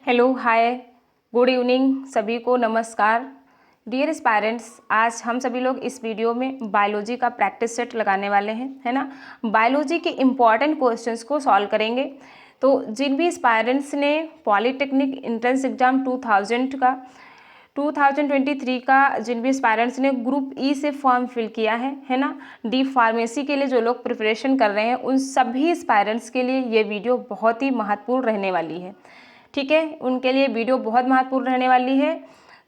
Hello, हाय, good evening सभी को, नमस्कार। डियर एस्पायरेंट्स, आज हम सभी लोग इस वीडियो में बायोलॉजी का प्रैक्टिस सेट लगाने वाले हैं, है ना। बायोलॉजी के इम्पॉर्टेंट क्वेश्चंस को सॉल्व करेंगे। तो जिन भी एस्पायरेंट्स ने पॉलीटेक्निक एंट्रेंस एग्जाम 2023 का जिन भी एस्पायरेंट्स ने ग्रुप ई से फॉर्म फिल किया है ना, डी फार्मेसी के लिए जो लोग प्रिपरेशन कर रहे हैं, उन सभी एस्पायरेंट्स के लिए ये वीडियो बहुत ही महत्वपूर्ण रहने वाली है। ठीक है, उनके लिए वीडियो बहुत महत्वपूर्ण रहने वाली है।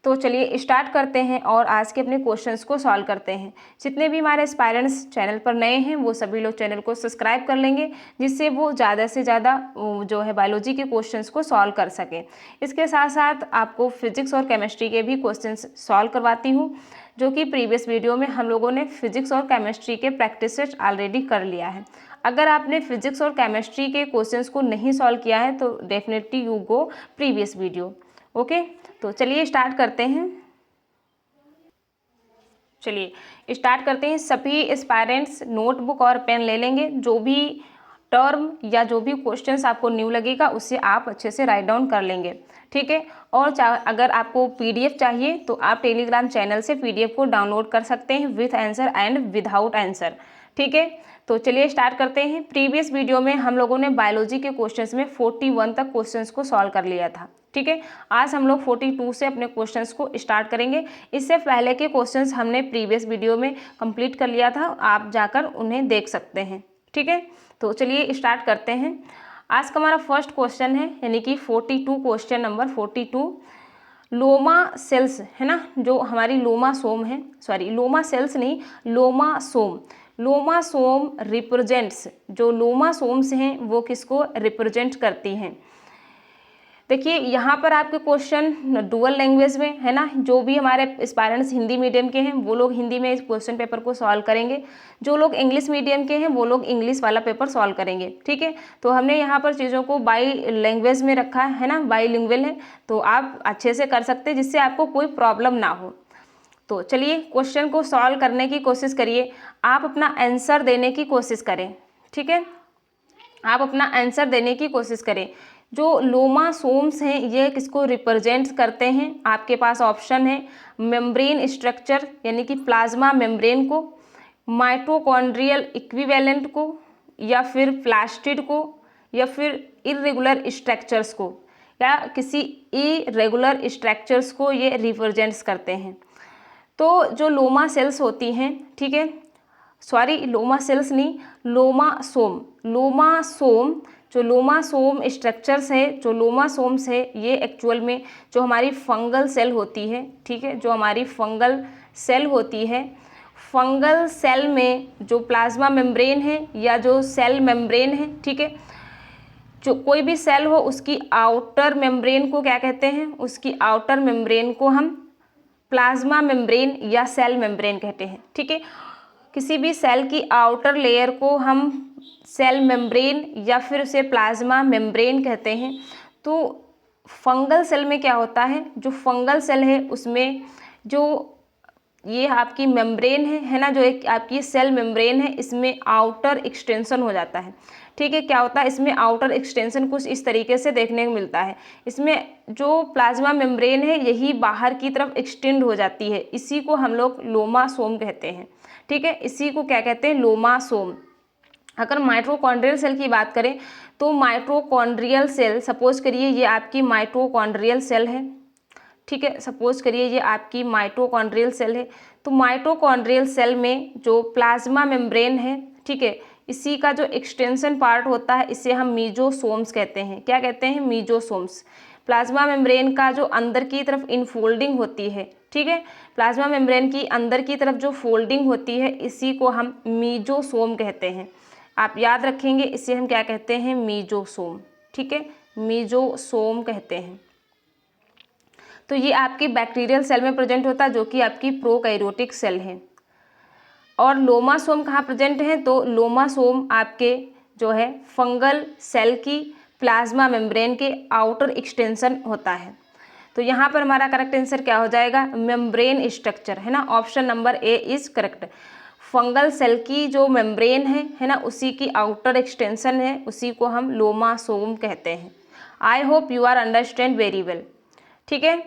तो चलिए स्टार्ट करते हैं और आज के अपने क्वेश्चंस को सॉल्व करते हैं। जितने भी हमारे एस्पायरेंट्स चैनल पर नए हैं वो सभी लोग चैनल को सब्सक्राइब कर लेंगे, जिससे वो ज़्यादा से ज़्यादा जो है बायोलॉजी के क्वेश्चंस को सॉल्व कर सकें। इसके साथ साथ आपको फिजिक्स और केमिस्ट्री के भी क्वेश्चंस सॉल्व करवाती हूँ, जो कि प्रीवियस वीडियो में हम लोगों ने फिजिक्स और केमिस्ट्री के प्रैक्टिस सेट ऑलरेडी कर लिया है। अगर आपने फिजिक्स और केमिस्ट्री के क्वेश्चंस को नहीं सॉल्व किया है तो definitely you go previous video. Okay, तो चलिए स्टार्ट करते हैं। सभी एस्पायरेंट्स नोटबुक और पेन ले लेंगे। जो भी टर्म या जो भी क्वेश्चंस आपको न्यू लगेगा उससे आप अच्छे से राइट डाउन कर लेंगे, ठीक है। और अगर आपको पीडीएफ चाहिए तो आप टेलीग्राम चैनल से पीडीएफ को डाउनलोड कर सकते हैं with answer and without answer, ठीक है। तो चलिए स्टार्ट करते हैं। प्रीवियस वीडियो में हम लोगों ने बायोलॉजी के क्वेश्चंस में 41 तक क्वेश्चंस को सॉल्व कर लिया था, ठीक है। आज हम लोग 42 से अपने क्वेश्चंस को स्टार्ट करेंगे। इससे पहले के क्वेश्चंस हमने प्रीवियस वीडियो में कंप्लीट कर लिया था, आप जाकर उन्हें देख सकते हैं, ठीक है। तो चलिए स्टार्ट करते हैं। आज का हमारा फर्स्ट क्वेश्चन है, यानी कि 42, क्वेश्चन नंबर 42। लोमा सेल्स है ना, जो हमारी लोमासोम है, सॉरी लोमा सेल्स नहीं, लोमासोम। लोमासोम रिप्रेजेंट्स, जो लोमासोम्स हैं वो किसको रिप्रेजेंट करती हैं। देखिए यहाँ पर आपके क्वेश्चन डुअल लैंग्वेज में है ना। जो भी हमारे एस्पायरेंट्स हिंदी मीडियम के हैं वो लोग हिंदी में इस क्वेश्चन पेपर को सॉल्व करेंगे, जो लोग इंग्लिश मीडियम के हैं वो लोग इंग्लिश वाला पेपर सॉल्व करेंगे, ठीक है। तो हमने यहाँ पर चीज़ों को बाई लैंग्वेज में रखा है ना, बाईलिंगुअल है, तो आप अच्छे से कर सकते हैं जिससे आपको कोई प्रॉब्लम ना हो। तो चलिए क्वेश्चन को सॉल्व करने की कोशिश करिए, आप अपना आंसर देने की कोशिश करें, ठीक है। आप अपना आंसर देने की कोशिश करें। जो लोमासोम्स हैं ये किसको रिप्रेजेंट करते हैं, आपके पास ऑप्शन है मेम्ब्रेन स्ट्रक्चर यानी कि प्लाज्मा मेम्ब्रेन को, माइटोकॉन्ड्रियल इक्विवेलेंट को, या फिर प्लास्टिड को, या फिर इरेगुलर स्ट्रक्चर्स को, या किसी इरेगुलर स्ट्रक्चर्स को ये रिप्रेजेंट्स करते हैं। तो जो लोमा सेल्स होती हैं, ठीक है, सॉरी लोमा सेल्स नहीं, लोमासोम। लोमासोम, जो लोमासोम स्ट्रक्चर्स है, जो लोमासोम्स है, ये एक्चुअल में जो हमारी फंगल सेल होती है, ठीक है, जो हमारी फंगल सेल होती है, फंगल सेल में जो प्लाज्मा मेम्ब्रेन है या जो सेल मेम्ब्रेन है, ठीक है, जो कोई भी सेल हो उसकी आउटर मेम्ब्रेन को क्या कहते हैं, उसकी आउटर मेम्ब्रेन को हम प्लाज्मा मेम्ब्रेन या सेल मेम्ब्रेन कहते हैं, ठीक है। किसी भी सेल की आउटर लेयर को हम सेल मेम्ब्रेन या फिर उसे प्लाज्मा मेम्ब्रेन कहते हैं। तो फंगल सेल में क्या होता है, जो फंगल सेल है उसमें जो ये आपकी मेम्ब्रेन है ना, जो एक आपकी सेल मेम्ब्रेन है, इसमें आउटर एक्सटेंशन हो जाता है, ठीक है। क्या होता है इसमें आउटर एक्सटेंशन कुछ इस तरीके से देखने को मिलता है। इसमें जो प्लाज्मा मेम्ब्रेन है यही बाहर की तरफ एक्सटेंड हो जाती है, इसी को हम लोग लोमासोम कहते हैं, ठीक है। इसी को क्या कहते हैं, लोमासोम। अगर माइटोकॉन्ड्रियल सेल की बात करें तो माइटोकॉन्ड्रियल सेल, सपोज करिए ये आपकी माइटोकॉन्ड्रियल सेल है, ठीक है, सपोज करिए ये आपकी माइटोकॉन्ड्रियल सेल है। तो माइटोकॉन्ड्रियल सेल में जो प्लाज्मा मेम्ब्रेन है, ठीक है, इसी का जो एक्सटेंशन पार्ट होता है इसे हम मीजोसोम्स कहते हैं। क्या कहते हैं, मीजोसोम्स। प्लाज्मा मेम्ब्रेन का जो अंदर की तरफ इनफोल्डिंग होती है, ठीक है, प्लाज्मा मेम्ब्रेन की अंदर की तरफ जो फोल्डिंग होती है इसी को हम मीजोसोम कहते हैं। आप याद रखेंगे, इसे हम क्या कहते हैं, मीजोसोम, ठीक है, मीजोसोम कहते हैं। तो ये आपकी बैक्टीरियल सेल में प्रेजेंट होता है, जो कि आपकी प्रोकैरियोटिक सेल है। और लोमासोम कहाँ प्रेजेंट है, तो लोमासोम आपके जो है फंगल सेल की प्लाज्मा मेम्ब्रेन के आउटर एक्सटेंशन होता है। तो यहाँ पर हमारा करेक्ट आंसर क्या हो जाएगा, मेम्ब्रेन स्ट्रक्चर, है ना, option number A is correct. Fungal cell की जो मेम्ब्रेन है ना, उसी की आउटर एक्सटेंशन है, उसी को हम लोमासोम कहते हैं। I hope you are understand very well. ठीक है,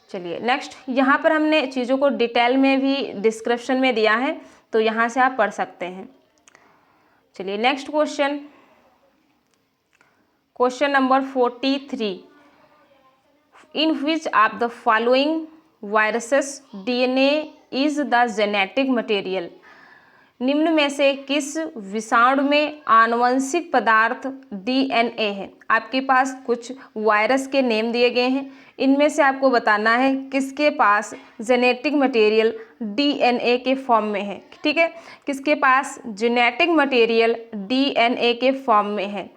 चलिए नेक्स्ट, यहाँ पर हमने चीज़ों को डिटेल में भी डिस्क्रिप्शन में दिया है, तो यहाँ से आप पढ़ सकते हैं। चलिए next question, question number 43, in which of the following viruses DNA is the genetic material. निम्न में से किस विषाणु में आनुवंशिक पदार्थ डीएनए है। आपके पास कुछ वायरस के नेम दिए गए हैं, इनमें से आपको बताना है किसके पास जेनेटिक मटेरियल डीएनए के फॉर्म में है। ठीक है, किसके पास जेनेटिक मटेरियल डीएनए के फॉर्म में है।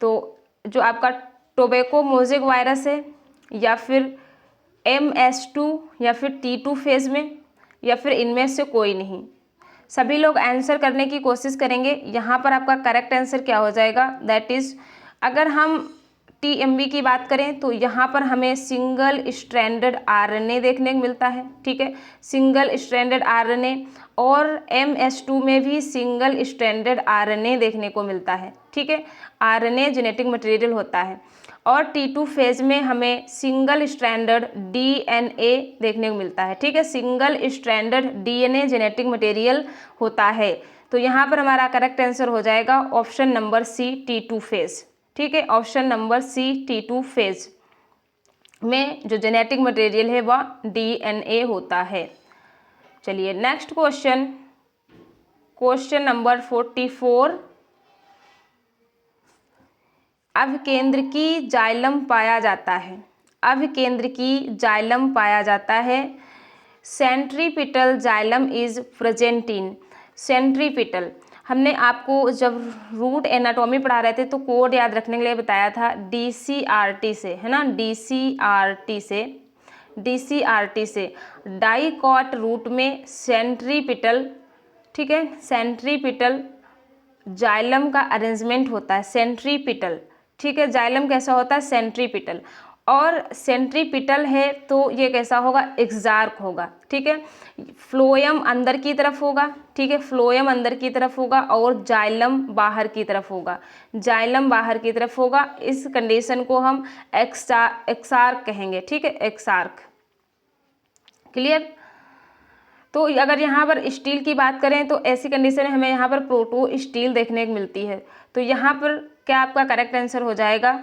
तो जो आपका टोबैको मोज़ेक वायरस है, या फिर MS2, या फिर T2 फेज में, या फिर इनमें से कोई नहीं। सभी लोग आंसर करने की कोशिश करेंगे। यहाँ पर आपका करेक्ट आंसर क्या हो जाएगा, दैट इज़, अगर हम TMB की बात करें तो यहाँ पर हमें सिंगल स्ट्रैंडेड RNA देखने को मिलता है। ठीक है, सिंगल स्ट्रैंडेड RNA, और MS2 में भी सिंगल स्ट्रैंडेड RNA देखने को मिलता है। ठीक है, RNA जेनेटिक मटेरियल होता है। और T2 फेज में हमें सिंगल स्ट्रैंडेड DNA देखने को मिलता है। ठीक है, single stranded DNA genetic material होता है। तो यहाँ पर हमारा करेक्ट आंसर हो जाएगा option number C, T2 phase. ठीक है, option number C, T2 phase में जो जेनेटिक मटेरियल है वह DNA होता है। चलिए नेक्स्ट क्वेश्चन, क्वेश्चन नंबर 44, अभिकेंद्रकी जाइलम पाया जाता है। अभिकेंद्रकी जाइलम पाया जाता है। Centripetal xylem is present in. Centripetal, हमने आपको जब रूट एनाटॉमी पढ़ा रहे थे तो कोड याद रखने के लिए बताया था DCRT से, है ना, DCRT से डाइकॉट रूट में सेंट्रीपिटल, ठीक है, सेंट्रीपिटल जाइलम का अरेंजमेंट होता है, सेंट्रीपिटल। ठीक है, जाइलम कैसा होता है, सेंट्रीपिटल। और सेंट्रीपिटल है तो ये कैसा होगा, एक्सार्क होगा। ठीक है, फ्लोएम अंदर की तरफ होगा। ठीक है, फ्लोएम अंदर की तरफ होगा और जाइलम बाहर की तरफ होगा। जाइलम बाहर की तरफ होगा। इस कंडीशन को हम एक्सार्क कहेंगे। ठीक है, एक्सार्क। क्लियर। तो अगर यहाँ पर स्टील की बात करें तो ऐसी कंडीशन में हमें यहाँ पर प्रोटो स्टील देखने को मिलती है। तो यहाँ पर क्या आपका करेक्ट आंसर हो जाएगा।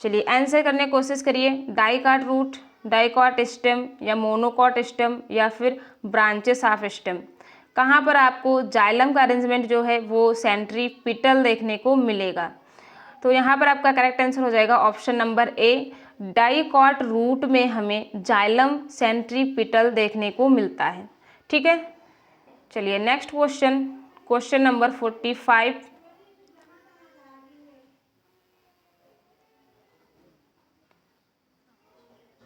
चलिए आंसर करने की कोशिश करिए। डाइकॉट रूट, डाइकॉट स्टेम, या मोनोकॉट स्टेम, या फिर ब्रांचेस ऑफ स्टेम। कहाँ पर आपको जाइलम का अरेंजमेंट जो है वो सेंट्रीपिटल देखने को मिलेगा। तो यहाँ पर आपका करेक्ट आंसर हो जाएगा option number A, dicot root में हमें जाइलम सेंट्रीपिटल देखने को मिलता है। ठीक है, चलिए next question, question number 45,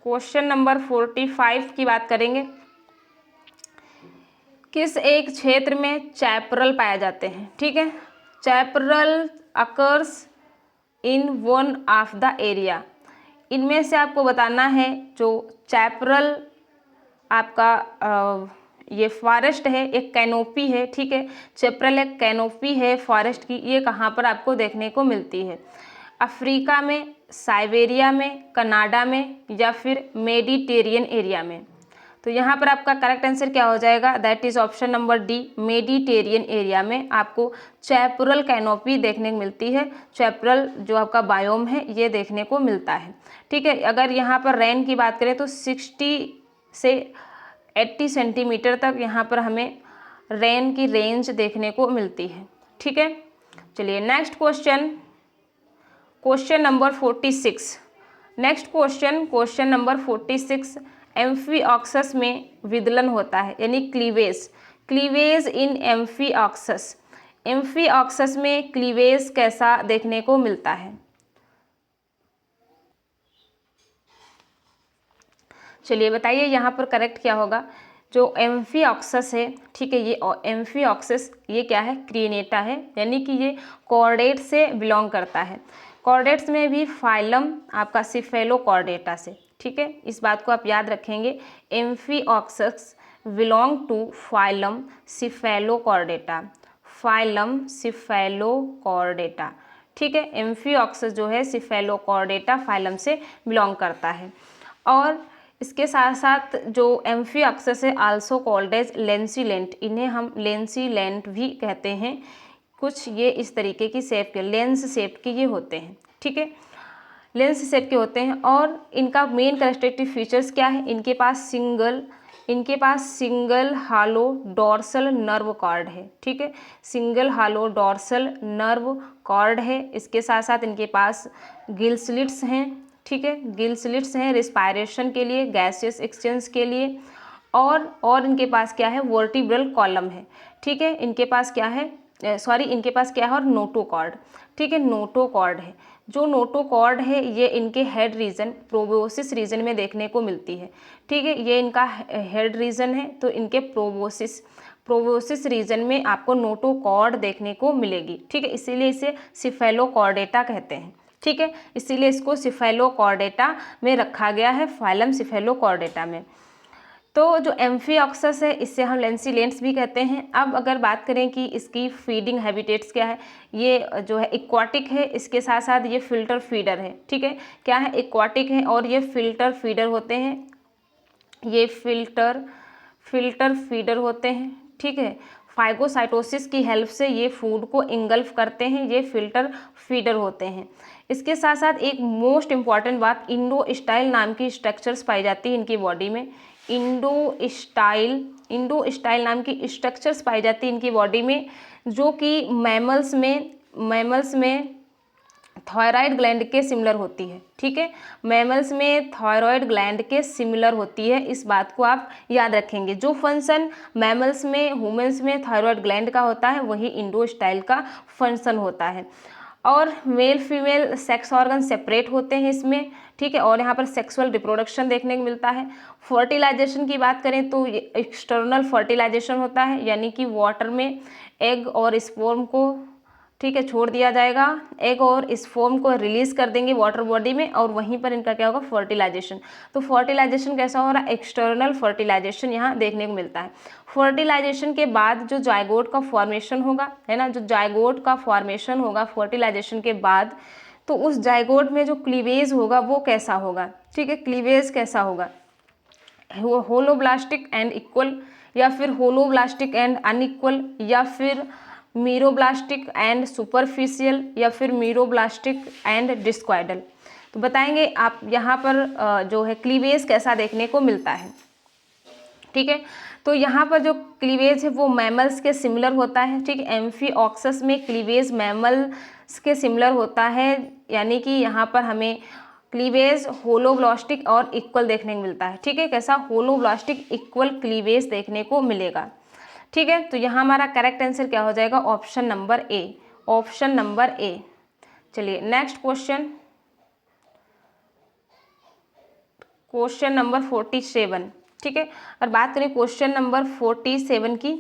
question number 45 की बात करेंगे। किस एक क्षेत्र में चैपरल पाए जाते हैं। ठीक है, chaparral occurs in one of the area. इनमें से आपको बताना है जो चैपरल आपका ये फॉरेस्ट है, एक कैनोपी है। ठीक है, चैपरल एक कैनोपी है फॉरेस्ट की। ये कहाँ पर आपको देखने को मिलती है, अफ्रीका में, साइबेरिया में, कनाडा में, या फिर मेडिटेरियन एरिया में। तो यहाँ पर आपका करेक्ट आंसर क्या हो जाएगा, that is option number D, Mediterranean area में आपको चैपरल कैनोपी देखने को मिलती है। चैपरल जो आपका बायोम है ये देखने को मिलता है। ठीक है, अगर यहाँ पर रेन की बात करें तो 60 से 80 सेंटीमीटर तक यहाँ पर हमें रेन की रेंज देखने को मिलती है। ठीक है, चलिए next question, question number 46। Next question, question number 46, एम्फीऑक्सस में विदलन होता है, यानी क्लीवेज। क्लीवेज इन एम्फीऑक्सस। एम्फीऑक्सस में क्लीवेज कैसा देखने को मिलता है। चलिए बताइए यहाँ पर करेक्ट क्या होगा। जो एम्फीऑक्सस है, ठीक है, ये एम्फीऑक्सस ये क्या है, क्रिएनेटा है, यानी कि ये कॉर्डेट से बिलोंग करता है। कॉर्डेट्स में भी फाइलम आपका सिफेलोकॉर्डेटा से। ठीक है, इस बात को आप याद रखेंगे। Amphioxus belongs to phylum cephalochordata, phylum cephalochordata. ठीक है। एम्फिऑक्सस जो है सिफेलोकॉर्डेटा फाइलम से बिलोंग करता है। और इसके साथ साथ जो एम्फिऑक्सस है आल्सो कॉल्ड एज लेंसीलेंट, इन्हें हम लेंसीलेंट भी कहते हैं। कुछ ये इस तरीके की शेप के लेंस शेप के ये होते हैं, ठीक है, लेंस शेप के होते हैं। और इनका मेन कैरेक्टरिस्टिक फीचर्स क्या है, इनके पास सिंगल हालो डॉर्सल नर्व कॉर्ड है, ठीक है, सिंगल हालो डॉर्सल नर्व कॉर्ड है। इसके साथ साथ इनके पास गिल स्लिट्स हैं, ठीक है, गिल स्लिट्स हैं रिस्पायरेशन के लिए, गैसियस एक्सचेंज के लिए। और इनके पास क्या है, वर्टिब्रल कॉलम है, ठीक है, इनके पास क्या है, इनके पास क्या है, और नोटोकॉर्ड, ठीक है, नोटोकॉर्ड है। जो नोटोकॉर्ड है ये इनके हेड रीजन प्रोबोसिस रीजन में देखने को मिलती है, ठीक है, ये इनका हेड रीजन है। तो इनके प्रोबोसिस रीजन में आपको नोटोकॉर्ड देखने को मिलेगी, ठीक है, इसीलिए इसे सिफेलोकॉर्डेटा कहते हैं, ठीक है, इसीलिए इसको सिफेलोकॉर्डेटा में रखा गया है, फाइलम सिफेलोकॉर्डेटा में। तो जो एम्फिऑक्सस है इससे हम लेंसीलेंट्स भी कहते हैं। अब अगर बात करें कि इसकी फीडिंग हैबिटेट्स क्या है, ये जो है एक्वाटिक है, इसके साथ साथ ये फिल्टर फीडर है, ठीक है, क्या है, एक्वाटिक है और ये फिल्टर फीडर होते हैं, ये फिल्टर फीडर होते हैं, ठीक है, फाइगोसाइटोसिस की हेल्प से ये फूड को इंगल्फ करते हैं, ये फिल्टर फीडर होते हैं। इसके साथ साथ एक मोस्ट इम्पॉर्टेंट बात, इंडोस्टाइल नाम की स्ट्रक्चर्स पाई जाती है इनकी बॉडी में, इंडोस्टाइल नाम की स्ट्रक्चर्स पाई जाती है इनकी बॉडी में, जो कि मैमल्स में थायराइड ग्लैंड के सिमिलर होती है, ठीक है, मैमल्स में थायराइड ग्लैंड के सिमिलर होती है, इस बात को आप याद रखेंगे। जो फंक्शन मैमल्स में ह्यूमंस में थायराइड ग्लैंड का होता है वही इंडोस्टाइल का फंक्शन होता है। और male female sex organ separate होते हैं इसमें, ठीक है, और यहाँ पर सेक्सुअल रिप्रोडक्शन देखने को मिलता है। फर्टिलाइजेशन की बात करें तो एक्सटर्नल फर्टिलाइजेशन होता है, यानी कि वाटर में एग और स्पर्म को, ठीक है, छोड़ दिया जाएगा, एग और स्पर्म को रिलीज कर देंगे वाटर बॉडी में और वहीं पर इनका क्या होगा, फर्टिलाइजेशन। तो फर्टिलाइजेशन कैसा हो रहा है, एक्सटर्नल फर्टिलाइजेशन यहाँ देखने को मिलता है। फर्टिलाइजेशन के बाद जो जायगोट का फॉर्मेशन होगा, है ना, जो जायगोट का फॉर्मेशन होगा फर्टिलाइजेशन के बाद, तो उस जायगोट में जो क्लीवेज होगा वो कैसा होगा, ठीक है, क्लीवेज कैसा होगा, होलोब्लास्टिक एंड इक्वल, या फिर होलोब्लास्टिक एंड अनइक्वल, या फिर मीरोब्लास्टिक एंड सुपरफिशियल, या फिर मीरोब्लास्टिक एंड डिस्क्वाइडल। तो बताएंगे आप यहाँ पर जो है क्लीवेज कैसा देखने को मिलता है, ठीक है। तो यहाँ पर जो क्लीवेज है वो मैमल्स के सिमिलर होता है, ठीक है, एम्फिऑक्सस में क्लीवेज मैमल्स के सिमिलर होता है, यानी कि यहाँ पर हमें क्लीवेज होलोब्लास्टिक और इक्वल देखने को मिलता है, ठीक है, कैसा, होलोब्लास्टिक इक्वल क्लीवेज देखने को मिलेगा, ठीक है। तो यहाँ हमारा करेक्ट आंसर क्या हो जाएगा, option number A, option number A. चलिए नेक्स्ट क्वेश्चन, क्वेश्चन नंबर 47, ठीक है। और बात करें क्वेश्चन नंबर 47 की,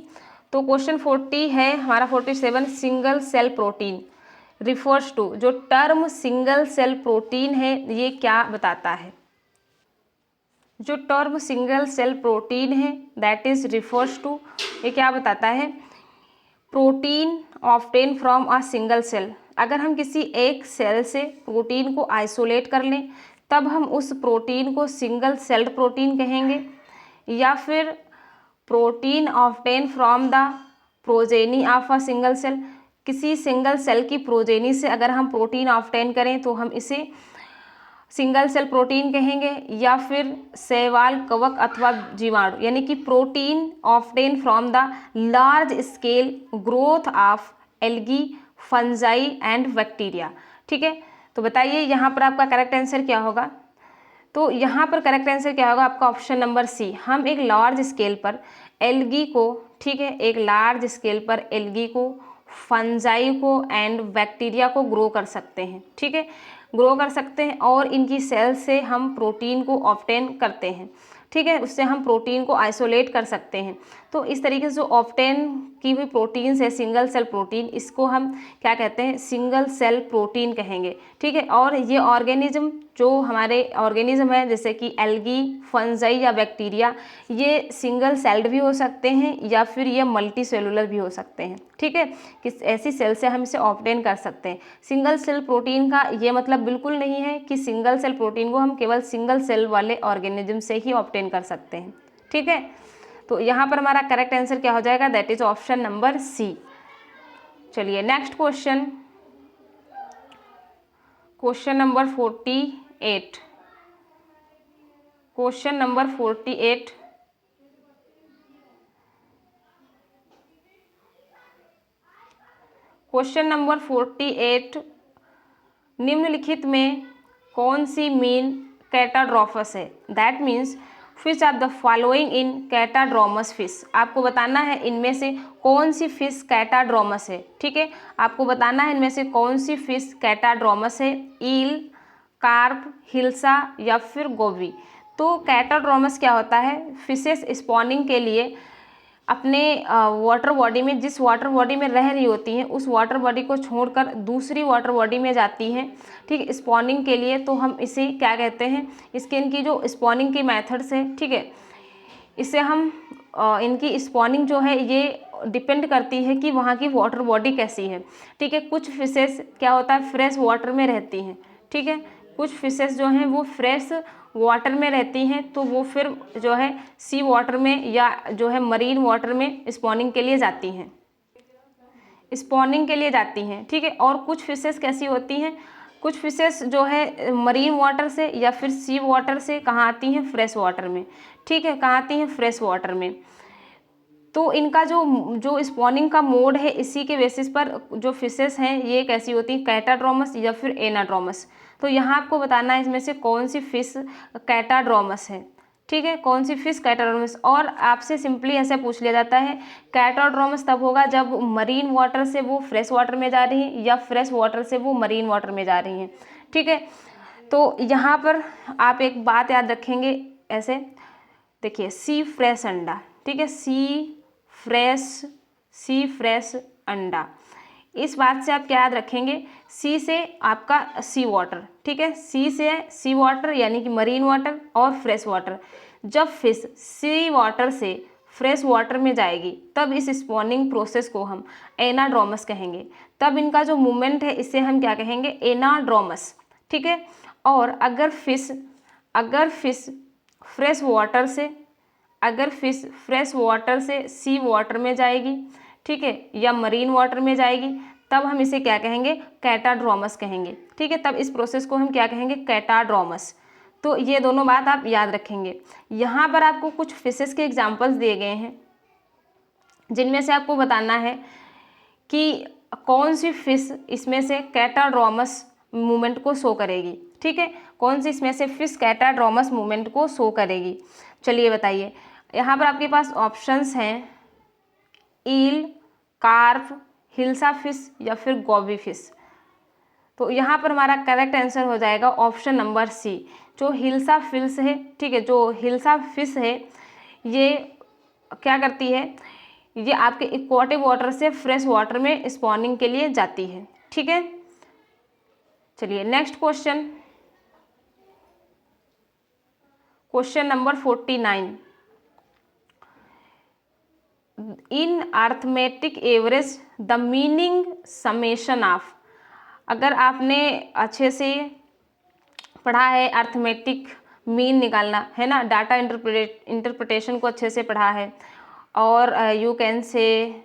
तो क्वेश्चन 40 है हमारा 47, single cell protein refers to, जो टर्म सिंगल सेल प्रोटीन है ये क्या बताता है, जो टर्म सिंगल सेल प्रोटीन है दैट इज रिफर्स टू, ये क्या बताता है, protein obtain from a single cell. अगर हम किसी एक सेल से प्रोटीन को आइसोलेट कर लें तब हम उस प्रोटीन को सिंगल सेल्ड प्रोटीन कहेंगे, या फिर protein obtain from the progeny of a single cell, किसी सिंगल सेल की प्रोजेनी से अगर हम प्रोटीन ऑब्टेन करें तो हम इसे सिंगल सेल प्रोटीन कहेंगे, या फिर शैवाल, कवक अथवा जीवाणु, यानी कि protein obtain from the large scale growth of algae, fungi and bacteria, ठीक है। तो बताइए यहाँ पर आपका करेक्ट आंसर क्या होगा, तो यहाँ पर करेक्ट आंसर क्या होगा आपका ऑप्शन नंबर सी। हम एक लार्ज स्केल पर एल्गी को, ठीक है, एक लार्ज स्केल पर एल्गी को, फंजाई को एंड बैक्टीरिया को ग्रो कर सकते हैं, ठीक है, ग्रो कर सकते हैं, और इनकी सेल से हम प्रोटीन को ऑब्टेन करते हैं, ठीक है, उससे हम प्रोटीन को आइसोलेट कर सकते हैं। तो इस तरीके से जो ऑब्टेन की हुई प्रोटीन्स है सिंगल सेल प्रोटीन, इसको हम क्या कहते हैं, सिंगल सेल प्रोटीन कहेंगे, ठीक है। और ये ऑर्गेनिज्म जो हमारे ऑर्गेनिज्म है जैसे कि एल्गी, फंजाई या बैक्टीरिया, ये सिंगल सेल्ड भी हो सकते हैं या फिर ये मल्टी सेलुलर भी हो सकते हैं, ठीक है। किस ऐसी सेल से हम इसे ऑब्टेन कर सकते हैं। सिंगल सेल प्रोटीन का ये मतलब बिल्कुल नहीं है कि सिंगल सेल प्रोटीन को हम केवल सिंगल सेल वाले ऑर्गेनिज्म से ही ऑब्टेन कर सकते हैं, ठीक है। तो यहाँ पर हमारा करेक्ट आंसर क्या हो जाएगा, that is option number C. चलिए next question, question number 48। Question number 48, question number 48, निम्नलिखित में कौन सी मीन कैटाड्रॉफस है, that means fish of the following in catadromous fish. आपको बताना है इनमें से कौन सी फिश कैटाड्रोमस है, ठीक है। आपको बताना है इनमें से कौन सी फिश कैटाड्रोमस है, ईल, कार्प, हिल्सा या फिर गोबी। तो कैटाड्रोमस क्या होता है, फिशेस स्पॉनिंग के लिए अपने वाटर बॉडी में, जिस वाटर बॉडी में रह रही होती हैं उस वाटर बॉडी को छोड़कर दूसरी वाटर बॉडी में जाती हैं, ठीक है, स्पॉनिंग के लिए। तो हम इसे क्या कहते हैं, इसके इनकी जो स्पॉनिंग की मेथड्स है, ठीक है, इसे हम इनकी स्पॉनिंग जो है ये डिपेंड करती है कि वहाँ की वाटर बॉडी कैसी है, ठीक है। कुछ फिशेस क्या होता है फ्रेश वाटर में रहती हैं, ठीक है, कुछ फिशेस जो हैं वो फ्रेश वाटर में रहती हैं, तो वो फिर जो है सी वाटर में या जो है मरीन वाटर में स्पॉनिंग के लिए जाती हैं, स्पॉनिंग के लिए जाती हैं, ठीक है। और कुछ फिशेस कैसी होती हैं, कुछ फिशेस जो है मरीन वाटर से या फिर सी वाटर से कहाँ आती हैं, फ्रेश वाटर में, ठीक है, कहाँ आती हैं, फ्रेश वाटर में। तो इनका जो स्पॉनिंग का मोड है इसी के बेसिस पर जो फिशेस हैं ये कैसी होती हैं, कैटाड्रोमस या फिर एनाड्रोमस। तो यहाँ आपको बताना है इसमें से कौन सी फिश कैटाड्रोमस है, ठीक है, कौन सी फिश कैटाड्रोमस। और आपसे सिंपली ऐसे पूछ लिया जाता है कैटाड्रोमस तब होगा जब मरीन वाटर से वो फ्रेश वाटर में जा रही हैं या फ्रेश वाटर से वो मरीन वाटर में जा रही हैं, ठीक है। तो यहाँ पर आप एक बात याद रखेंगे, ऐसे देखिए सी फ्रेश अंडा, ठीक है, सी फ्रेश अंडा, इस बात से आप क्या याद रखेंगे, सी से आपका सी वाटर, ठीक है, सी से सी वाटर यानी कि मरीन वाटर और फ्रेश वाटर। जब फिश सी वाटर से फ्रेश वाटर में जाएगी तब इस स्पॉनिंग प्रोसेस को हम एनाड्रोमस कहेंगे। तब इनका जो मूवमेंट है इसे हम क्या कहेंगे, एनाड्रोमस, ठीक है। और अगर फिश फ्रेश वाटर से सी वाटर में जाएगी, ठीक है, या मरीन वाटर में जाएगी, तब हम इसे क्या कहेंगे, कैटाड्रोमस कहेंगे, ठीक है। तब इस प्रोसेस को हम क्या कहेंगे, कैटाड्रोमस। तो ये दोनों बात आप याद रखेंगे। यहाँ पर आपको कुछ फिशेस के एग्जाम्पल्स दिए गए हैं जिनमें से आपको बताना है कि कौन सी फिश इसमें से कैटाड्रोमस मूवमेंट को शो करेगी, ठीक है, कौन सी इसमें से फिश कैटाड्रोमस मूवमेंट को शो करेगी। चलिए बताइए, यहाँ पर आपके पास ऑप्शंस हैं ईल, कार्प, हिल्सा फिश या फिर गोबी फिश। तो यहाँ पर हमारा करेक्ट आंसर हो जाएगा ऑप्शन नंबर सी, जो हिल्सा फिश है, ठीक है, जो हिल्सा फिश है ये क्या करती है, ये आपके एक्वाटिक वाटर से फ्रेश वाटर में स्पॉनिंग के लिए जाती है, ठीक है। चलिए next question, question number 49, in arithmetic average the meaning summation of. अगर आपने अच्छे से पढ़ा है अर्थमेटिक मीन निकालना, है ना, डाटा इंटरप्रिटेशन को अच्छे से पढ़ा है, और यू कैन से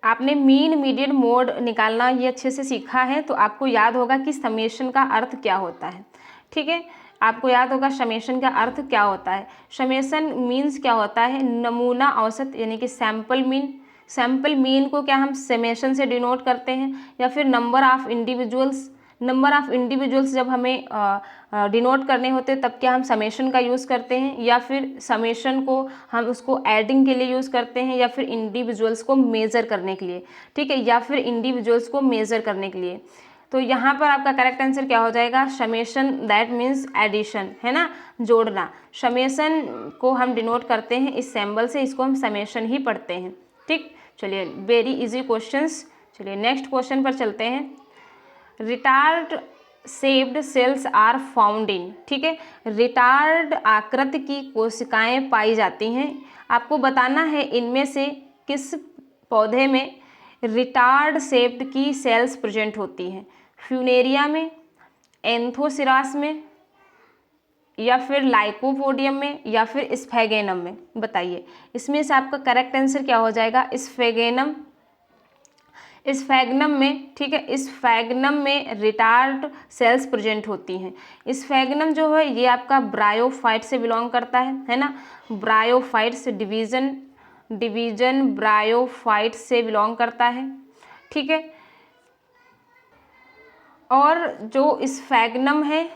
आपने मीन मीडियन मोड निकालना ये अच्छे से सीखा है, तो आपको याद होगा कि समेशन का अर्थ क्या होता है, ठीक है। आपको याद होगा समेशन का अर्थ क्या होता है। समेशन मीन्स क्या होता है, नमूना औसत यानी कि सैम्पल मीन। सैम्पल मीन को क्या हम समेशन से डिनोट करते हैं, या फिर नंबर ऑफ इंडिविजुअल्स जब हमें डिनोट करने होते तब क्या हम समेशन का यूज़ करते हैं, या फिर समेशन को हम उसको एडिंग के लिए यूज़ करते हैं, या फिर इंडिविजुअल्स को मेज़र करने के लिए, ठीक है, या फिर इंडिविजुअल्स को मेज़र करने के लिए। तो यहाँ पर आपका करेक्ट आंसर क्या हो जाएगा, समेशन, दैट मीन्स एडिशन, है ना, जोड़ना। समेशन को हम डिनोट करते हैं इस सिंबल से, इसको हम समेशन ही पढ़ते हैं। ठीक, चलिए वेरी इजी क्वेश्चंस। चलिए नेक्स्ट क्वेश्चन पर चलते हैं। Retort shaped cells are found in, ठीक है, रिटार्ड आकृति की कोशिकाएं पाई जाती हैं। आपको बताना है इनमें से किस पौधे में रिटार्ड शेप्ड की सेल्स प्रेजेंट होती हैं, फ्यूनेरिया में, एंथोसिरास में, या फिर लाइकोपोडियम में, या फिर स्फेगेनम में। बताइए इसमें से आपका करेक्ट आंसर क्या हो जाएगा, स्फेगेनम। स्फेगनम में, ठीक है, स्फेगनम में रिटार्ड सेल्स प्रेजेंट होती हैं। स्फेगनम जो है ये आपका ब्रायोफाइट से बिलोंग करता है ना, ब्रायोफाइट से डिवीजन ब्रायोफाइट से बिलोंग करता है, ठीक है। और जो स्फेगनम है,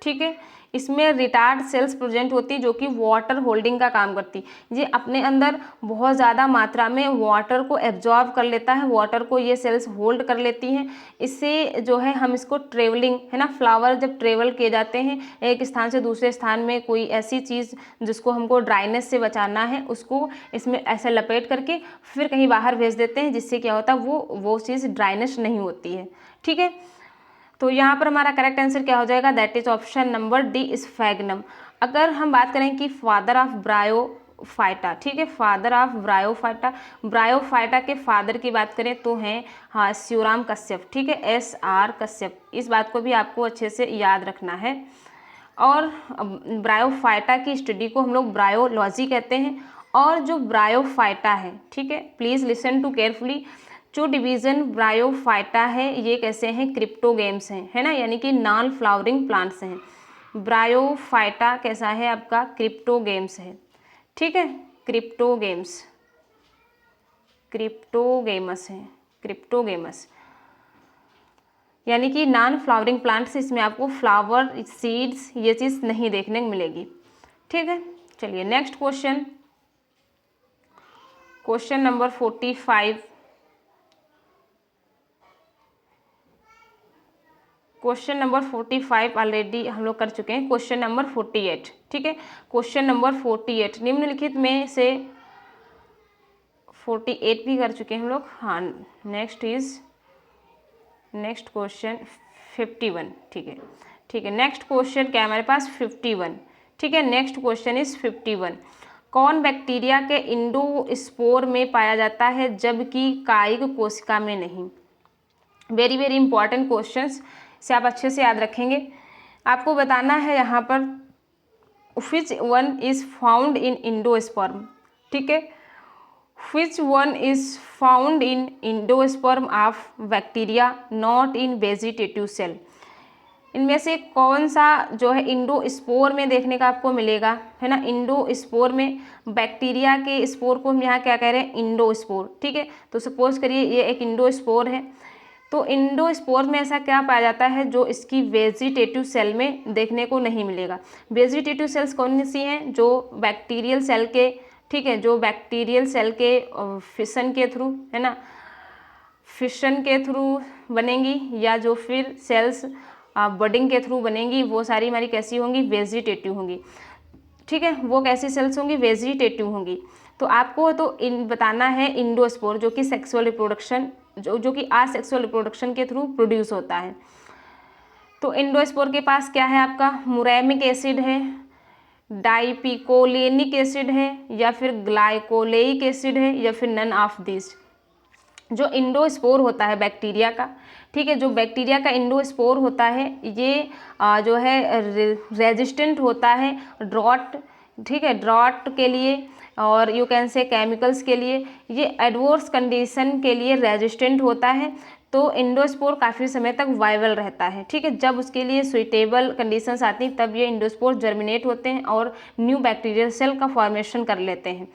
ठीक है, इसमें रिटार्ड सेल्स प्रेजेंट होती है जो कि वाटर होल्डिंग का काम करती है। ये अपने अंदर बहुत ज़्यादा मात्रा में वाटर को एब्जॉर्ब कर लेता है, वाटर को ये सेल्स होल्ड कर लेती हैं। इससे जो है हम इसको ट्रेवलिंग, है ना, फ्लावर जब ट्रेवल किए जाते हैं एक स्थान से दूसरे स्थान में, कोई ऐसी चीज़ जिसको हमको ड्राइनेस से बचाना है उसको इसमें ऐसे लपेट करके फिर कहीं बाहर भेज देते हैं, जिससे क्या होता है वो चीज़ ड्राइनेस नहीं होती है, ठीक है। तो यहाँ पर हमारा करेक्ट आंसर क्या हो जाएगा, that is option number D, sphagnum. अगर हम बात करें कि फादर ऑफ ब्रायोफाइटा, ठीक है, फादर ऑफ ब्रायोफाइटा, ब्रायोफाइटा के फादर की बात करें तो हैं, हाँ, शिवराम कश्यप, ठीक है, SR कश्यप। इस बात को भी आपको अच्छे से याद रखना है। और ब्रायोफाइटा की स्टडी को हम लोग ब्रायोलॉजी कहते हैं। और जो ब्रायोफाइटा है, ठीक है, प्लीज़ लिसन टू केयरफुली, जो डिवीज़न ब्रायोफाइटा है ये कैसे हैं, क्रिप्टोगेम्स हैं, है ना, यानी कि नॉन फ्लावरिंग प्लांट्स हैं। ब्रायोफाइटा कैसा है आपका, क्रिप्टोगेम्स है, ठीक है, क्रिप्टोगेम्स, क्रिप्टोगेमस है, क्रिप्टोगेमस यानी कि नॉन फ्लावरिंग प्लांट्स, इसमें आपको फ्लावर, सीड्स, ये चीज़ नहीं देखने को मिलेगी, ठीक है। चलिए next question, question number 45। Question number 45 already हम लोग कर चुके हैं। क्वेश्चन नंबर 48, ठीक है, क्वेश्चन नंबर 48 निम्नलिखित में से 48 भी कर चुके हैं हम लोग, हाँ। नेक्स्ट क्वेश्चन 51, ठीक है, ठीक है। नेक्स्ट क्वेश्चन क्या है हमारे पास, 51, ठीक है। Next question is 51। कौन बैक्टीरिया के इंडोस्पोर में पाया जाता है जबकि कायिक कोशिका में नहीं। वेरी वेरी इंपॉर्टेंट क्वेश्चंस, से आप अच्छे से याद रखेंगे। आपको बताना है यहाँ पर which one is found in endosperm, ठीक है, which one is found in endosperm of bacteria not in vegetative cell. इनमें से कौन सा जो है इंडोस्पोर में देखने का आपको मिलेगा, है ना, इंडोस्पोर में बैक्टीरिया के स्पोर को हम यहाँ क्या कह रहे हैं, इंडोस्पोर, ठीक है। तो सपोज करिए ये एक इंडोस्पोर है, तो इंडोस्पोर में ऐसा क्या पाया जाता है जो इसकी वेजिटेटिव सेल में देखने को नहीं मिलेगा। वेजिटेटिव सेल्स कौन सी हैं, जो बैक्टीरियल सेल के, ठीक है, जो बैक्टीरियल सेल के फिशन के थ्रू, है ना, फिशन के थ्रू बनेंगी, या जो फिर सेल्स बडिंग के थ्रू बनेंगी, वो सारी हमारी कैसी होंगी, वेजिटेटिव होंगी, ठीक है। वो कैसी सेल्स होंगी, वेजिटेटिव होंगी। तो आपको तो बताना है इंडोस्पोर जो कि सेक्सुअल रिप्रोडक्शन, जो कि आसेक्सुअल रिप्रोडक्शन के थ्रू प्रोड्यूस होता है। तो इंडोस्पोर के पास क्या है आपका, मुरैमिक एसिड है, डाइपिकोलेनिक एसिड है, या फिर ग्लाइकोलेइक एसिड है, या फिर नन ऑफ दिस। जो इंडोस्पोर होता है बैक्टीरिया का, ठीक है, जो बैक्टीरिया का इंडोस्पोर होता है ये जो है रेजिस्टेंट होता है ड्रॉट, ठीक है, ड्रॉट के लिए, और यू कैन से केमिकल्स के लिए, ये एडवर्स कंडीशन के लिए रेजिस्टेंट होता है। तो इंडोस्पोर काफ़ी समय तक वाइबल रहता है, ठीक है। जब उसके लिए सुइटेबल कंडीशंस आती हैं तब ये इंडोस्पोर जर्मिनेट होते हैं और न्यू बैक्टीरियल सेल का फॉर्मेशन कर लेते हैं।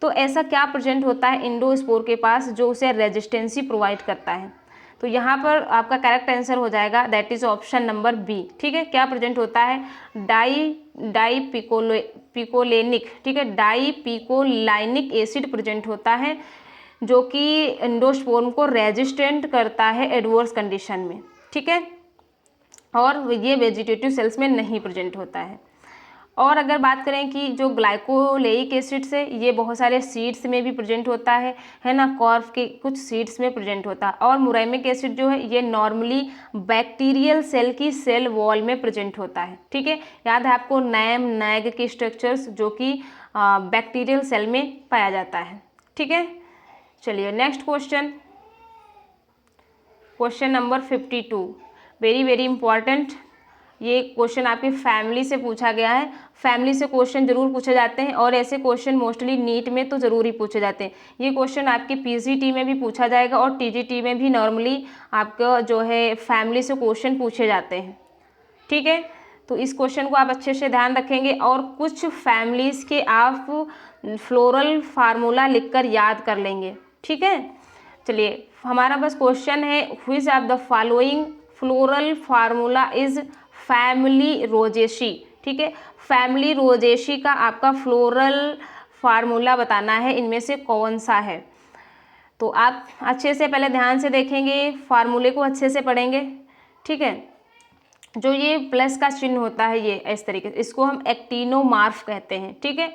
तो ऐसा क्या प्रेजेंट होता है इंडोस्पोर के पास जो उसे रेजिस्टेंसी प्रोवाइड करता है। तो यहाँ पर आपका करेक्ट आंसर हो जाएगा, that is option number B, ठीक है। क्या प्रेजेंट होता है, डाइपिकोलेनिक, ठीक है, डाइपिकोलाइनिक एसिड प्रेजेंट होता है जो कि इंडोस्पोर्म को रेजिस्टेंट करता है एडवर्स कंडीशन में, ठीक है, और ये वेजिटेटिव सेल्स में नहीं प्रेजेंट होता है। और अगर बात करें कि जो ग्लाइकोलेइक एसिड्स है ये बहुत सारे सीड्स में भी प्रेजेंट होता है ना, कॉर्फ के कुछ सीड्स में प्रेजेंट होता है। और मुराइमिक एसिड जो है ये नॉर्मली बैक्टीरियल सेल की सेल वॉल में प्रेजेंट होता है। ठीक है, याद है आपको नैम नैग के स्ट्रक्चर्स जो कि बैक्टीरियल सेल में पाया जाता है। ठीक है, चलिए next question, question number 52, very very important. ये क्वेश्चन आपकी फैमिली से पूछा गया है। फैमिली से क्वेश्चन जरूर पूछे जाते हैं और ऐसे क्वेश्चन मोस्टली नीट में तो ज़रूर ही पूछे जाते हैं। ये क्वेश्चन आपके पीजीटी में भी पूछा जाएगा और टीजीटी में भी नॉर्मली आपका जो है फैमिली से क्वेश्चन पूछे जाते हैं। ठीक है, तो इस क्वेश्चन को आप अच्छे से ध्यान रखेंगे और कुछ फैमिलीज़ के आप फ्लोरल फार्मूला लिखकर याद कर लेंगे। ठीक है, चलिए हमारा बस क्वेश्चन है, which of the following floral formula is family Rosaceae. ठीक है, फैमिली रोजेसी का आपका फ्लोरल फार्मूला बताना है, इनमें से कौन सा है। तो आप अच्छे से पहले ध्यान से देखेंगे, फार्मूले को अच्छे से पढ़ेंगे। ठीक है, जो ये प्लस का चिन्ह होता है ये इस तरीके से, इसको हम एक्टिनोमार्फ कहते हैं। ठीक है,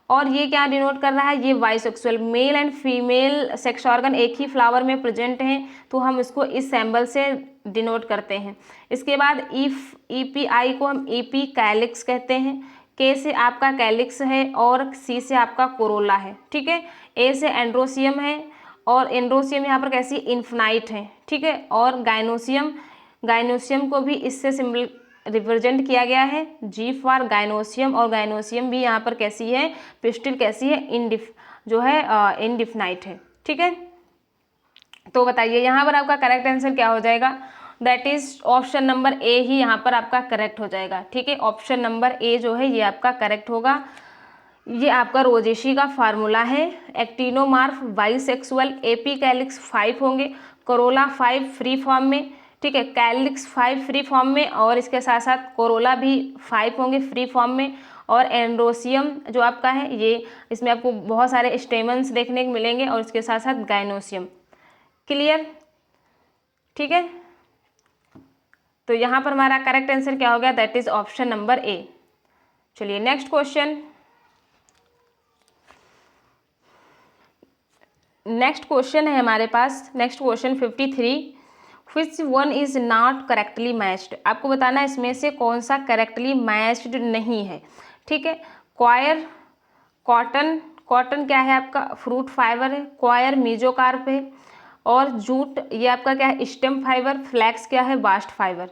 और ये क्या डिनोट कर रहा है, ये bisexual, male and female sex organ एक ही फ्लावर में प्रेजेंट हैं, तो हम इसको इस सिंबल से डिनोट करते हैं। इसके बाद ईपीआई को हम ईपी कैलिक्स कहते हैं। के से आपका कैलिक्स है और सी से आपका कोरोला है। ठीक है, ए से एंड्रोसियम है और एंड्रोसियम यहाँ पर कैसी इन्फिनाइट है। ठीक है, और गाइनोसियम को भी इससे सिंबल रिप्रेजेंट किया गया है, जी फॉर गाइनोसियम, और गाइनोसियम भी यहाँ पर कैसी है, पिस्टिल कैसी है, इनडिफिनाइट है। ठीक है, तो बताइए यहाँ पर आपका करेक्ट आंसर क्या हो जाएगा, that is option number A ही यहाँ पर आपका करेक्ट हो जाएगा। ठीक है, ऑप्शन नंबर ए जो है ये आपका करेक्ट होगा। ये आपका रोजेसी का फार्मूला है। एक्टिनोमार्फ बाइसेक्सुअल, एपी कैलिक्स 5 होंगे, कोरोला 5 फ्री फॉर्म में। ठीक है, कैलिक्स 5 फ्री फॉर्म में और इसके साथ साथ कोरोला भी 5 होंगे फ्री फॉर्म में। और एंड्रोसियम जो आपका है ये, इसमें आपको बहुत सारे स्टेमन्स देखने को मिलेंगे और इसके साथ साथ गाइनोसियम। क्लियर? ठीक है, तो यहाँ पर हमारा करेक्ट आंसर क्या हो गया, that is option number A. चलिए नेक्स्ट क्वेश्चन, नेक्स्ट क्वेश्चन है हमारे पास, next question 53, which one is not correctly matched. आपको बताना है इसमें से कौन सा करेक्टली मैच्ड नहीं है। ठीक है, क्वायर, कॉटन, कॉटन क्या है आपका फ्रूट फाइबर है, क्वायर मीजोकार्प है, और जूट ये आपका क्या है स्टेम फाइबर, फ्लैक्स क्या है बास्ट फाइबर।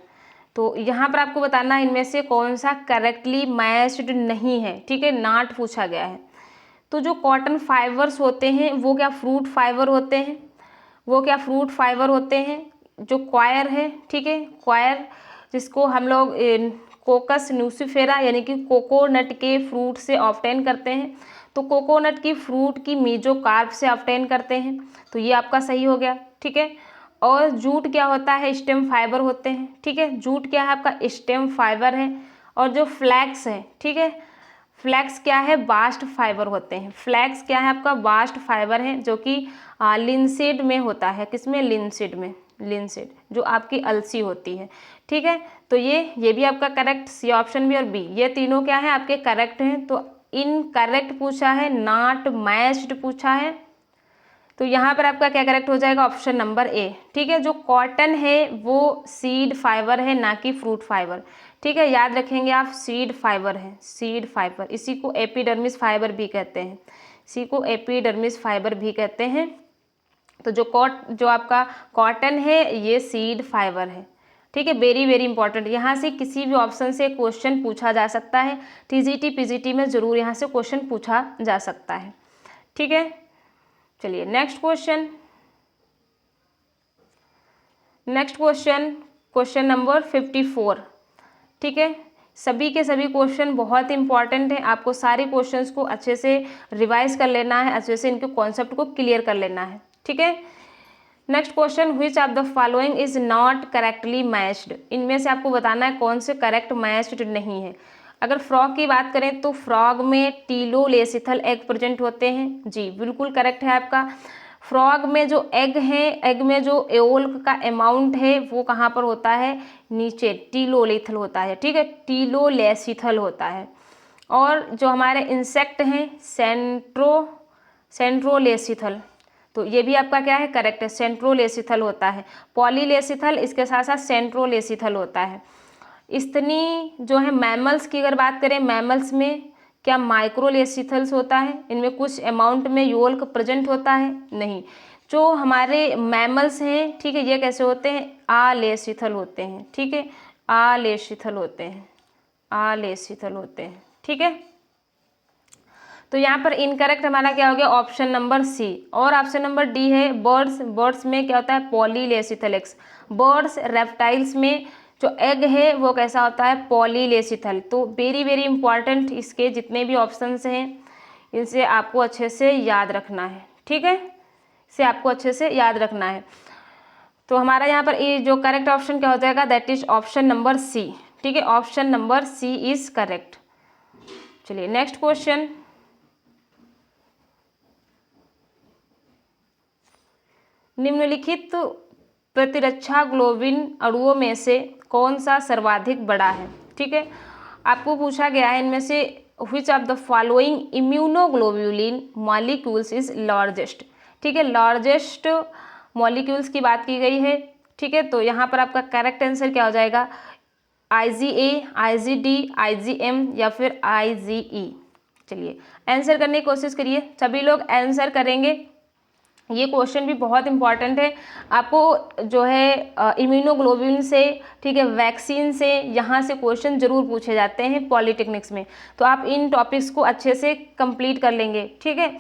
तो यहाँ पर आपको बताना है इनमें से कौन सा करेक्टली मैच्ड नहीं है। ठीक है, नॉट पूछा गया है। तो जो कॉटन फाइबर्स होते हैं वो क्या फ्रूट फाइबर होते हैं, वो क्या फ्रूट फाइबर होते हैं। जो क्वायर है, ठीक है, क्वायर जिसको हम लोग कोकस न्यूसिफेरा यानी कि कोकोनट के फ्रूट से ऑब्टेन करते हैं, तो कोकोनट की फ्रूट की मीजोकार्प से ऑब्टेन करते हैं, तो ये आपका सही हो गया। ठीक है, और जूट क्या होता है स्टेम फाइबर होते हैं। ठीक है, जूट क्या है आपका स्टेम फाइबर है। और जो फ्लैक्स है, ठीक है, फ्लैक्स क्या है बास्ट फाइबर होते हैं। फ्लैक्स क्या है आपका बास्ट फाइबर है जो कि लिनसीड में होता है, किसमें, लिनसीड में, लिनसीड जो आपकी अलसी होती है। ठीक है, तो ये भी आपका करेक्ट, सी ऑप्शन भी और बी, ये तीनों क्या है आपके करेक्ट हैं। तो इनकरेक्ट पूछा है, नॉट मैच्ड पूछा है, तो यहाँ पर आपका क्या करेक्ट हो जाएगा, ऑप्शन नंबर ए। ठीक है, जो कॉटन है वो सीड फाइबर है ना कि फ्रूट फाइबर। ठीक है, याद रखेंगे आप, सीड फाइबर है, सीड फाइबर, इसी को एपिडर्मिस फाइबर भी कहते हैं, इसी को एपिडर्मिस फाइबर भी कहते हैं। तो जो आपका कॉटन है ये सीड फाइबर है। ठीक है, वेरी वेरी इंपॉर्टेंट, यहाँ से किसी भी ऑप्शन से क्वेश्चन पूछा जा सकता है, टीजीटी पीजीटी में ज़रूर यहाँ से क्वेश्चन पूछा जा सकता है। ठीक है, चलिए next question, next question, question number 54। ठीक है, सभी के सभी क्वेश्चन बहुत इंपॉर्टेंट हैं, आपको सारे क्वेश्चंस को अच्छे से रिवाइज कर लेना है, अच्छे से इनके कॉन्सेप्ट को क्लियर कर लेना है। ठीक है, next question, which of the following is not correctly matched. इनमें से आपको बताना है कौन से करेक्ट मैच्ड नहीं है। अगर फ्रॉग की बात करें तो फ्रॉग में टीलोलेसिथल एग प्रेजेंट होते हैं, जी बिल्कुल करेक्ट है आपका। फ्रॉग में जो एग है, एग में जो एओल्क का अमाउंट है वो कहाँ पर होता है, नीचे टीलोलेथल होता है, ठीक है, टीलोलेसिथल होता है। और जो हमारे इंसेक्ट हैं सेंट्रोलेसिथल, तो ये भी आपका क्या है, करेक्ट है, सेंट्रोलेसिथल होता है। पॉलीलेसिथल इसके साथ साथ सेंट्रोलेसिथल होता है। स्तनी जो है मैमल्स की अगर बात करें, मैमल्स में क्या माइक्रोलेसिथल्स होता है, इनमें कुछ अमाउंट में योल्क प्रेजेंट होता है, नहीं। जो हमारे मैमल्स हैं, ठीक है, ये कैसे होते हैं, आलेसिथल होते हैं, ठीक है, आलेसिथल होते हैं, आलेसिथल होते हैं, ठीक है। तो यहाँ पर इनकरेक्ट हमारा क्या हो गया, ऑप्शन नंबर सी। और ऑप्शन नंबर डी है बर्ड्स, बर्ड्स में क्या होता है, पॉलीलेसिथल एग्स। बर्ड्स रेप्टाइल्स में जो एग है वो कैसा होता है, पॉलीलेसिथल। तो वेरी वेरी इंपॉर्टेंट, इसके जितने भी ऑप्शंस हैं इनसे आपको अच्छे से याद रखना है, ठीक है, इसे आपको अच्छे से याद रखना है। तो हमारा यहाँ पर ये जो करेक्ट ऑप्शन क्या हो जाएगा, that is option number C, ठीक है, option number C is correct. चलिए नेक्स्ट क्वेश्चन, निम्नलिखित प्रतिरक्षा ग्लोबिन अणुओं में से कौन सा सर्वाधिक बड़ा है, ठीक है। आपको पूछा गया है इनमें से which of the following immunoglobulin molecules is largest, ठीक है, लार्जेस्ट मॉलिक्यूल्स की बात की गई है, ठीक है। तो यहाँ पर आपका करेक्ट आंसर क्या हो जाएगा, IgA, IgD, IgM या फिर IgE। चलिए आंसर करने की कोशिश करिए, सभी लोग आंसर करेंगे। ये क्वेश्चन भी बहुत इंपॉर्टेंट है, आपको जो है इम्यूनोग्लोबुलिन से, ठीक है, वैक्सीन से, यहाँ से क्वेश्चन जरूर पूछे जाते हैं पॉलिटेक्निक्स में। तो आप इन टॉपिक्स को अच्छे से कंप्लीट कर लेंगे, ठीक है।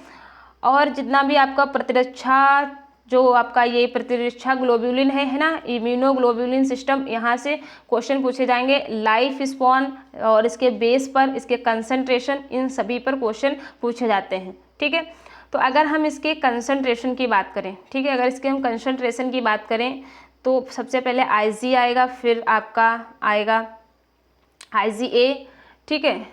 और जितना भी आपका प्रतिरक्षा, जो आपका ये प्रतिरक्षा ग्लोब्यूलिन है ना, इम्यूनोग्लोब्यूलिन सिस्टम, यहाँ से क्वेश्चन पूछे जाएंगे। लाइफ स्पॉन और इसके बेस पर, इसके कंसंट्रेशन, इन सभी पर क्वेश्चन पूछे जाते हैं, ठीक है। तो अगर हम इसके कंसंट्रेशन की बात करें, ठीक है, अगर इसके हम कंसंट्रेशन की बात करें तो सबसे पहले Ig आएगा, फिर आपका आएगा IgA, ठीक है,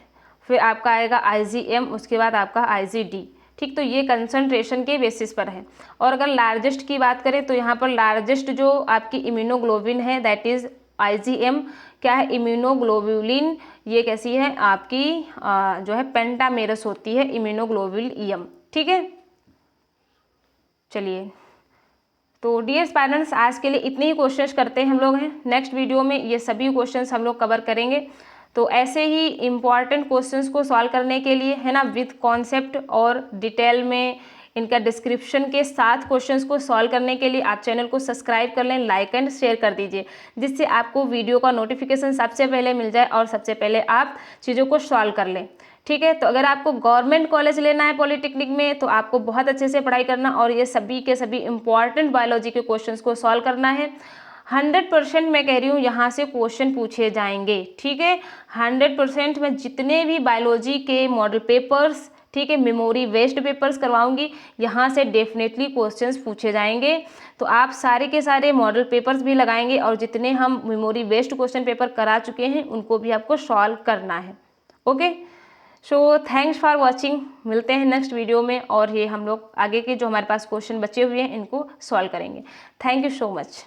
फिर आपका आएगा IgM, उसके बाद आपका IgD, ठीक। तो ये कंसंट्रेशन के बेसिस पर है। और अगर लार्जेस्ट की बात करें तो यहाँ पर लार्जेस्ट जो आपकी इम्यूनोग्लोबिन है दैट इज IgM, क्या है, इम्यूनोग्लोब्यूलिन, ये कैसी है आपकी जो है पेंटामेरस होती है, इम्यूनोग्लोब्यूल, ठीक है। चलिए तो डियर स्टूडेंट्स, आज के लिए इतने ही क्वेश्चंस करते हैं हम लोग हैं। नेक्स्ट वीडियो में ये सभी क्वेश्चंस हम लोग कवर करेंगे। तो ऐसे ही इम्पॉर्टेंट क्वेश्चंस को सॉल्व करने के लिए है ना, विद कॉन्सेप्ट और डिटेल में इनका डिस्क्रिप्शन के साथ क्वेश्चंस को सॉल्व करने के लिए आप चैनल को सब्सक्राइब कर लें, लाइक एंड शेयर कर दीजिए, जिससे आपको वीडियो का नोटिफिकेशन सबसे पहले मिल जाए और सबसे पहले आप चीज़ों को सॉल्व कर लें, ठीक है। तो अगर आपको गवर्नमेंट कॉलेज लेना है पॉलिटेक्निक में तो आपको बहुत अच्छे से पढ़ाई करना और ये सभी के सभी इंपॉर्टेंट बायोलॉजी के क्वेश्चंस को सॉल्व करना है। 100% मैं कह रही हूँ यहाँ से क्वेश्चन पूछे जाएंगे, ठीक है। 100% मैं जितने भी बायोलॉजी के मॉडल पेपर्स, ठीक है, मेमोरी वेस्ट पेपर्स करवाऊंगी, यहाँ से डेफिनेटली क्वेश्चंस पूछे जाएंगे। तो आप सारे के सारे मॉडल पेपर्स भी लगाएंगे और जितने हम मेमोरी वेस्ट क्वेश्चन पेपर करा चुके हैं उनको भी आपको सॉल्व करना है, okay. So thanks for watching, मिलते हैं नेक्स्ट वीडियो में और ये हम लोग आगे के जो हमारे पास क्वेश्चन बचे हुए हैं इनको सॉल्व करेंगे। Thank you so much.